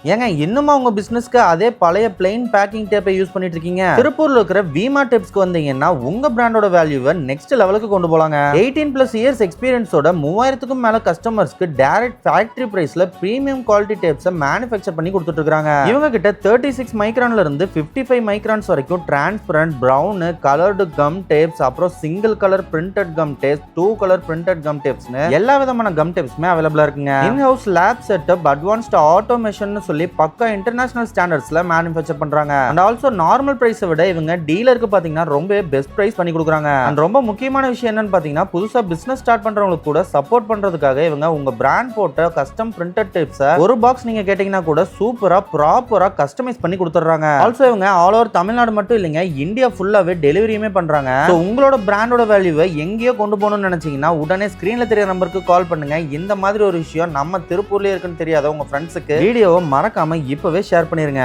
ஏங்க இன்னுமா உங்க பிசினஸ்க்கு அதே பழைய பிளெயின் பேக்கிங் டேப்பை யூஸ் பண்ணிட்டு இருக்கீங்க? திருப்பூர்ல இருக்கிற வீமா டேப்ஸ்க்கு வந்தீங்கன்னா உங்க பிராண்டோட வேல்யூவை நெக்ஸ்ட் லெவலுக்கு கொண்டு போலாங்க. 18+ இயர்ஸ் எக்ஸ்பீரியன்ஸோட 3000க்கும் மேல கஸ்டமர்ஸ்க்கு டைரக்ட் ஃபேக்டரி பிரைஸ்ல பிரீமியம் குவாலிட்டி டேப்ஸை மேனுஃபேக்சர் பண்ணி கொடுத்துட்டு இருக்காங்க. இவங்க கிட்ட 36 மைக்ரான்ல இருந்து 55 மைக்ரான்ஸ் வரைக்கும் transparent, brown, coloured gum tapes, அப்புறம் single colour printed gum tapes, 2 colour printed gum டேப்ஸ்னு எல்லா விதமான கம் டேப்ஸ்மே அவைலபிளா இருக்குங்க. In house lab setup, advanced automation சொல்லி பக்கா இன்டர்நேஷனல் ஸ்டாண்டர்ட்ஸ்ல மேனுஃபேக்சர் பண்றாங்க. அண்ட் ஆல்சோ நார்மல் பிரைஸை விட இவங்க டீலருக்கு பாத்தீங்கன்னா ரொம்ப பெஸ்ட் பிரைஸ் பண்ணி கொடுக்குறாங்க. அண்ட் ரொம்ப முக்கியமான விஷயம் என்னன்னு பாத்தீங்கன்னா, புதுசா பிசினஸ் ஸ்டார்ட் பண்றவங்களுக்கு கூட சப்போர்ட் பண்றதுக்காக இவங்க உங்க பிராண்ட் போட்ட கஸ்டம் பிரிண்டட் டேப்ஸை ஒரு பாக்ஸ் நீங்க கேட்டீங்கன்னா கூட சூப்பரா ப்ராப்பரா கஸ்டமைஸ் பண்ணி கொடுத்துறாங்க. ஆல்சோ இவங்க ஆல் ஓவர் தமிழ்நாடு மட்டும் இல்லைங்க, இந்தியா ஃபுல்லாவே டெலிவரியுமே பண்றாங்க. உங்களோட பிராண்டோட வேல்யூவை எங்கேயோ கொண்டு போகணும்னு நினைச்சீங்கன்னா உடனே ஸ்கிரீன்ல தெரிய நம்பருக்கு கால் பண்ணுங்க. இந்த மாதிரி ஒரு விஷயம் நம்ம திருப்பூர்லயே இருக்குன்னு தெரியாத உங்க ஃப்ரெண்ட்ஸுக்கு வீடியோவை மறக்காம இப்பவே ஷேர் பண்ணிருங்க.